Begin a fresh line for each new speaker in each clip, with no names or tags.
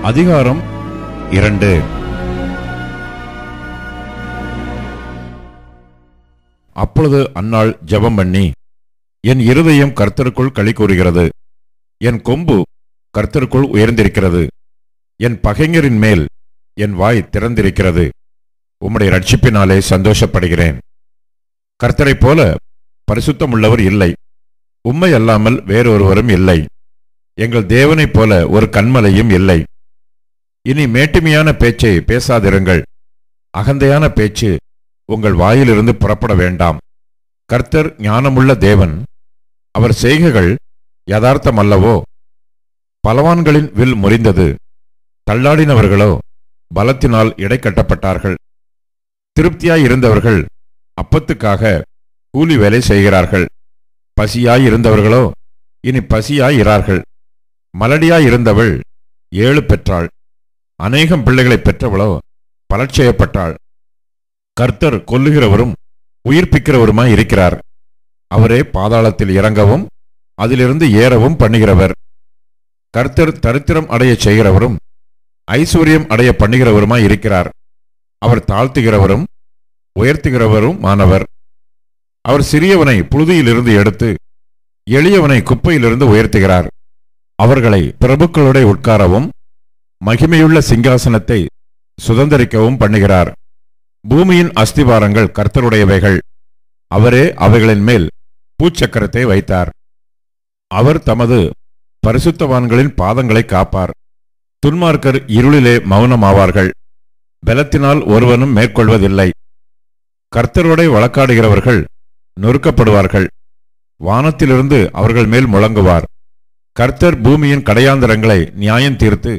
அதிகாரம் 2. அப்பொழுது அன்னாள் ஜெபம் பண்ணி, என் இருதயம் கர்த்தருக்குள் களி கூறுகிறது, என் கொம்பு கர்த்தருக்குள் உயர்ந்திருக்கிறது, என் பகைஞரின் மேல் என் வாய் திறந்திருக்கிறது, உம்முடைய ரட்சிப்பினாலே சந்தோஷப்படுகிறேன். கர்த்தரைப் போல பரிசுத்தமுள்ளவர் இல்லை, உம்மை அல்லாமல் வேறொருவரும் இல்லை, எங்கள் தேவனைப் போல ஒரு கன்மலையும் இல்லை. இனி மேட்டுமையான பேச்சை பேசாதிருங்கள், அகந்தையான பேச்சு உங்கள் வாயிலிருந்து புறப்பட வேண்டாம். கர்த்தர் ஞானமுள்ள தேவன், அவர் செய்கைகள் யதார்த்தமல்லவோ? பலவான்களின் வில் முறிந்தது, தள்ளாடினவர்களோ பலத்தினால் இடை கட்டப்பட்டார்கள். திருப்தியாயிருந்தவர்கள் அப்பத்துக்காக கூலி வேலை செய்கிறார்கள், பசியாயிருந்தவர்களோ இனி பசியாயிரார்கள். மலடியாயிருந்தவள் 7 பெற்றாள், அநேகம் பிள்ளைகளை பெற்றவளோ பலட்சயப்பட்டாள். கர்த்தர் கொல்லுகிறவரும் உயிர்ப்பிக்கிறவருமாய் இருக்கிறார், அவரே பாதாளத்தில் இறங்கவும் அதிலிருந்து ஏறவும் பண்ணுகிறவர். கர்த்தர் தரித்திரம் அடைய செய்கிறவரும் ஐஸ்வர்யம் அடைய பண்ணுகிறவருமாய் இருக்கிறார், அவர் தாழ்த்துகிறவரும் உயர்த்துகிறவரும் மானவர். அவர் சிறியவனை புழுதியிலிருந்து எடுத்து எளியவனை குப்பையிலிருந்து உயர்த்துகிறார். அவர்களை பிரபுக்களோட உட்காரவும் மகிமையுள்ள சிங்காசனத்தை சுதந்தரிக்கவும் பண்ணுகிறார். பூமியின் அஸ்திவாரங்கள் கர்த்தருடையவைகள், அவரே அவைகளின் மேல் பூச்சக்கரத்தை வைத்தார். அவர் தமது பரிசுத்தவான்களின் பாதங்களை காப்பார். துன்மார்க்கர் இருளிலே மௌனமாவார்கள், பலத்தினால் ஒருவனும் மேற்கொள்வதில்லை. கர்த்தரோட வழக்காடுகிறவர்கள் நொறுக்கப்படுவார்கள், வானத்திலிருந்து அவர்கள் மேல் முழங்குவார். கர்த்தர் பூமியின் கடையாந்தரங்களை நியாயம் தீர்த்து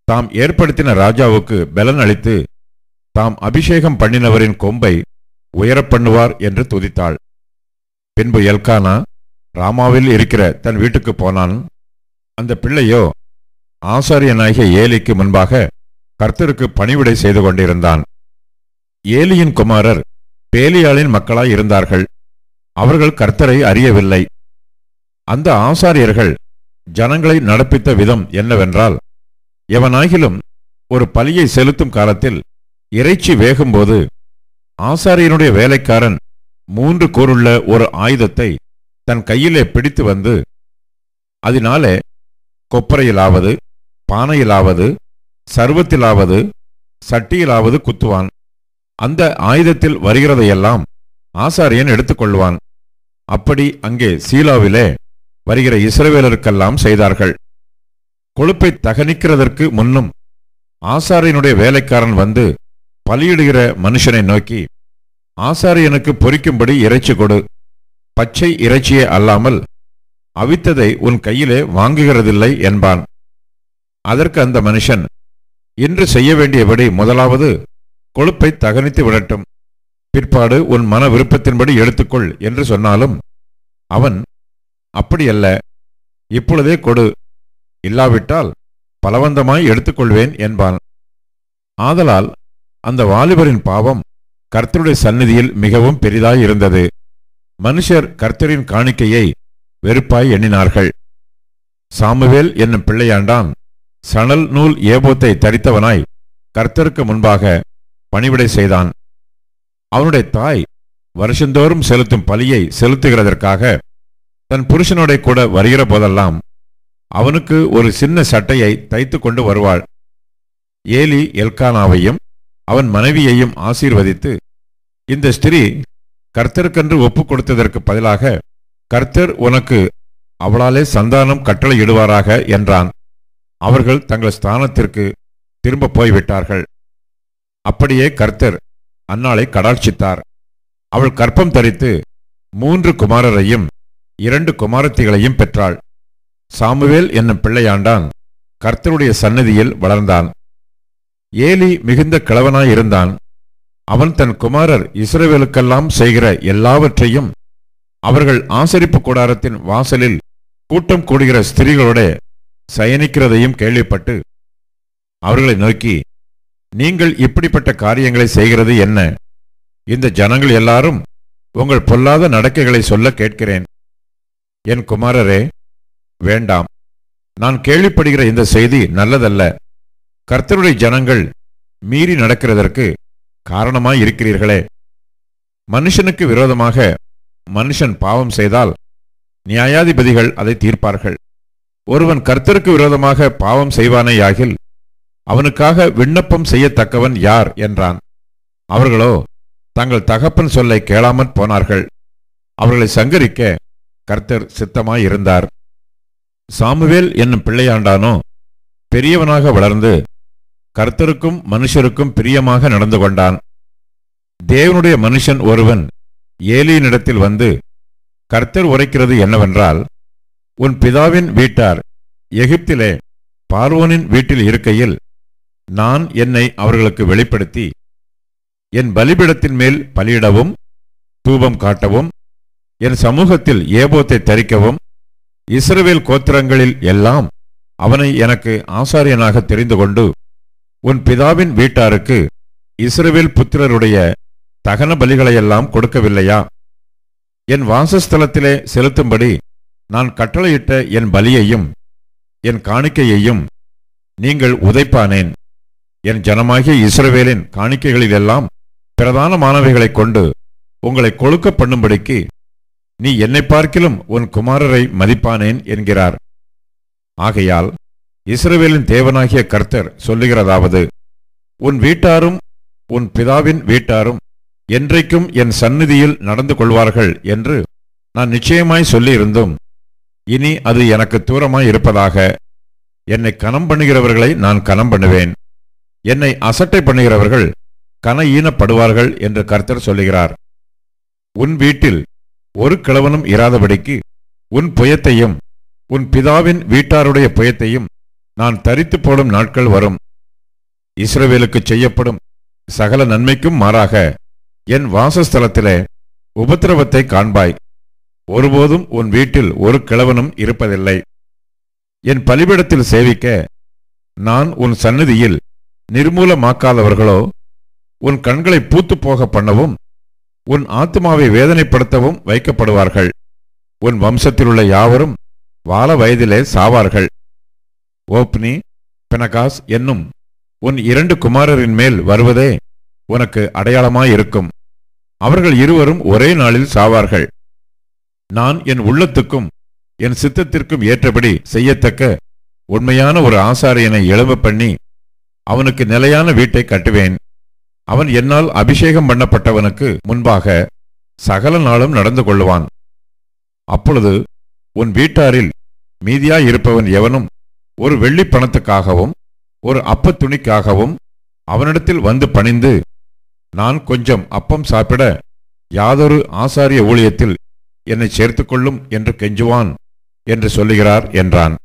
தாம் ஏற்படுத்தின ராஜாவுக்கு பலன் அளித்து தாம் அபிஷேகம் பண்ணினவரின் கொம்பை உயரப்பண்ணுவார் என்று துதித்தாள். பின்பு எல்கானா ராமாவில் இருக்கிற தன் வீட்டுக்கு போனான். அந்த பிள்ளையோ ஆசாரியனாகிய ஏலிக்கு முன்பாக கர்த்தருக்கு பணிவிடை செய்து கொண்டிருந்தான். ஏலியின் குமாரர் பேலியாளின் மக்களாய் இருந்தார்கள், அவர்கள் கர்த்தரை அறியவில்லை. அந்த ஆசாரியர்கள் ஜனங்களை நடப்பித்த விதம் என்னவென்றால், எவனாகிலும் ஒரு பலியை செலுத்தும் காலத்தில் இறைச்சி வேகும்போது ஆசாரியனுடைய வேலைக்காரன் 3 கூருள்ள ஒரு ஆயுதத்தை தன் கையிலே பிடித்து வந்து அதனாலே கொப்பரையிலாவது பானையிலாவது சர்வத்திலாவது சட்டியிலாவது குத்துவான். அந்த ஆயுதத்தில் வருகிறதையெல்லாம் ஆசாரியன் எடுத்துக்கொள்வான். அப்படி அங்கே சீலோவிலே வருகிற இஸ்ரவேலருக்கெல்லாம் செய்தார்கள். கொழுப்பை தகனிக்கிறதற்கு முன்னும் ஆசாரியனுடைய வேலைக்காரன் வந்து பலியிடுகிற மனுஷனை நோக்கி, ஆசாரியனுக்கு பொரிக்கும்படி இறைச்சி கொடு, பச்சை இறைச்சியே அல்லாமல் அவித்ததை உன் கையிலே வாங்குகிறதில்லை என்பான். அதற்கு அந்த மனுஷன், இன்று செய்ய வேண்டியபடி முதலாவது கொழுப்பை தகனித்து விடட்டும், பிற்பாடு உன் மன விருப்பத்தின்படி எடுத்துக்கொள் என்று சொன்னாலும் அவன், அப்படியல்ல, இப்பொழுதே கொடு, இல்லாவிட்டால் பலவந்தமாய் எடுத்துக்கொள்வேன் என்பான். ஆதலால் அந்த வாலிபரின் பாவம் கர்த்தருடைய சந்நிதியில் மிகவும் பெரிதாய் இருந்தது. மனுஷர் கர்த்தரின் காணிக்கையை வெறுப்பாய் எண்ணினார்கள். சாமுவேல் என்னும் பிள்ளையாண்டான் சணல் நூல் ஏபோத்தை தரித்தவனாய் கர்த்தருக்கு முன்பாக பணிவிடை செய்தான். அவனுடைய தாய் வருஷந்தோறும் செலுத்தும் பலியை செலுத்துகிறதற்காக தன் புருஷனோட கூட வருகிற போதெல்லாம் அவனுக்கு ஒரு சின்ன சட்டையை தைத்து கொண்டு வருவாள். ஏலி எல்கானாவையும் அவன் மனைவியையும் ஆசீர்வதித்து, இந்த ஸ்திரீ கர்த்தருக்கென்று ஒப்புக் கொடுத்ததற்கு பதிலாக கர்த்தர் உனக்கு அவளாலே சந்தானம் கட்டளையிடுவாராக என்றான். அவர்கள் தங்கள் ஸ்தானத்திற்கு திரும்ப போய்விட்டார்கள். அப்படியே கர்த்தர் அன்னாளை கடாட்சித்தார். அவள் கற்பம் தரித்து 3 குமாரரையும் 2 குமாரத்திகளையும் பெற்றாள். சாமுவேல் என்னும் பிள்ளையாண்டான் கர்த்தருடைய சந்நிதியில் வளர்ந்தான். ஏலி மிகுந்த கிழவனாயிருந்தான். அவன் தன் குமாரர் இஸ்ரவேலுக்கெல்லாம் செய்கிற எல்லாவற்றையும் அவர்கள் ஆசரிப்பு கூடாரத்தின் வாசலில் கூட்டம் கூடுகிற ஸ்திரீகளோட சயனிக்கிறதையும் கேள்விப்பட்டு அவர்களை நோக்கி, நீங்கள் இப்படிப்பட்ட காரியங்களை செய்கிறது என்ன? இந்த ஜனங்கள் எல்லாரும் உங்கள் பொல்லாத நடக்கைகளை சொல்ல கேட்கிறேன். என் குமாரரே, வேண்டாம், நான் கேள்விப்படுகிற இந்த செய்தி நல்லதல்ல. கர்த்தருடைய ஜனங்கள் மீறி நடக்கிறதற்கு காரணமாய் இருக்கிறீர்களே. மனுஷனுக்கு விரோதமாக மனுஷன் பாவம் செய்தால் நியாயாதிபதிகள் அதை தீர்ப்பார்கள். ஒருவன் கர்த்தருக்கு விரோதமாக பாவம் செய்வானேயாகில் அவனுக்காக விண்ணப்பம் செய்யத்தக்கவன் யார் என்றான். அவர்களோ தங்கள் தகப்பன் சொல்லை கேளாமற் போனார்கள். அவர்களை சங்கரிக்க கர்த்தர் சித்தமாயிருந்தார். சாமுவேல் என்னும் பிள்ளையாண்டானோ பெரியவனாக வளர்ந்து கர்த்தருக்கும் மனுஷருக்கும் பிரியமாக நடந்து கொண்டான். தேவனுடைய மனுஷன் ஒருவன் ஏலியினிடத்தில் வந்து, கர்த்தர் உரைக்கிறது என்னவென்றால், உன் பிதாவின் வீட்டார் எகிப்திலே பார்வோனின் வீட்டில் இருக்கையில் நான் என்னை அவர்களுக்கு வெளிப்படுத்தி என் பலிபீடத்தின் மேல் பலியிடவும் தூபம் காட்டவும் என் சமூகத்தில் ஏபோத்தை தரிக்கவும் இஸ்ரவேல் கோத்திரங்களில் எல்லாம் அவனை எனக்கு ஆசாரியனாக தெரிந்து கொண்டு உன் பிதாவின் வீட்டாருக்கு இஸ்ரவேல் புத்திரருடைய தகன பலிகளையெல்லாம் கொடுக்கவில்லையா? என் வாசஸ்தலத்திலே செலுத்தும்படி நான் கட்டளையிட்ட என் பலியையும் என் காணிக்கையையும் நீங்கள் உதைப்பானேன். என் ஜனமாகிய இஸ்ரவேலின் காணிக்கைகளிலெல்லாம் பிரதானமானவைகளைக் கொண்டு உங்களை கொழுக்க பண்ணும்படிக்கு நீ என்னை பார்க்கிலும் உன் குமாரரை மதிப்பானேன் என்கிறார். ஆகையால் இஸ்ரவேலின் தேவனாகிய கர்த்தர் சொல்லுகிறதாவது, உன் வீட்டாரும் உன் பிதாவின் வீட்டாரும் என்றைக்கும் என் சந்நிதியில் நடந்து கொள்வார்கள் என்று நான் நிச்சயமாய் சொல்லியிருந்தும் இனி அது எனக்கு தூரமாய் இருப்பதாக. என்னை கனம் பண்ணுகிறவர்களை நான் கனம் பண்ணுவேன், என்னை அசட்டை பண்ணுகிறவர்கள் கன ஈனப்படுவார்கள் என்று கர்த்தர் சொல்லுகிறார். உன் வீட்டில் ஒரு கிழவனும் இராதபடிக்கு உன் புயத்தையும் உன் பிதாவின் வீட்டாருடைய புயத்தையும் நான் தரித்து போடும் நாட்கள் வரும். இஸ்ரவேலுக்கு செய்யப்படும் சகல நன்மைக்கும் மாறாக என் வாசஸ்தலத்திலே உபத்திரவத்தை காண்பாய். ஒருபோதும் உன் வீட்டில் ஒரு கிழவனும் இருப்பதில்லை. என் பலிபீடத்தில் சேவிக்க நான் உன் சந்நிதியில் நிர்மூலமாக்காதவர்களோ உன் கண்களை பூத்து போக பண்ணவும் உன் ஆத்துமாவை வேதனைப்படுத்தவும் வைக்கப்படுவார்கள். உன் வம்சத்திலுள்ள யாவரும் வால வயதிலே சாவார்கள். ஓப்னி பினகாஸ் என்னும் உன் 2 குமாரரின் மேல் வருவதே உனக்கு அடையாளமாயிருக்கும். அவர்கள் இருவரும் ஒரே நாளில் சாவார்கள். நான் என் உள்ளத்துக்கும் என் சித்தத்திற்கும் ஏற்றபடி செய்யத்தக்க உண்மையான ஒரு ஆசாரியனை எழும்ப பண்ணி அவனுக்கு நிலையான வீட்டை கட்டுவேன். அவன் என்னால் அபிஷேகம் பண்ணப்பட்டவனுக்கு முன்பாக சகல நாளும் நடந்து கொள்ளுவான். அப்பொழுது உன் வீட்டாரில் மீதியாயிருப்பவன் எவனும் ஒரு வெள்ளி பணத்துக்காகவும் ஒரு அப்பத் துணிக்காகவும் அவனிடத்தில் வந்து பணிந்து, நான் கொஞ்சம் அப்பம் சாப்பிட யாதொரு ஆசாரிய ஊழியத்தில் என்னை சேர்த்துக்கொள்ளும் என்று கெஞ்சுவான் என்று சொல்லுகிறார் என்றான்.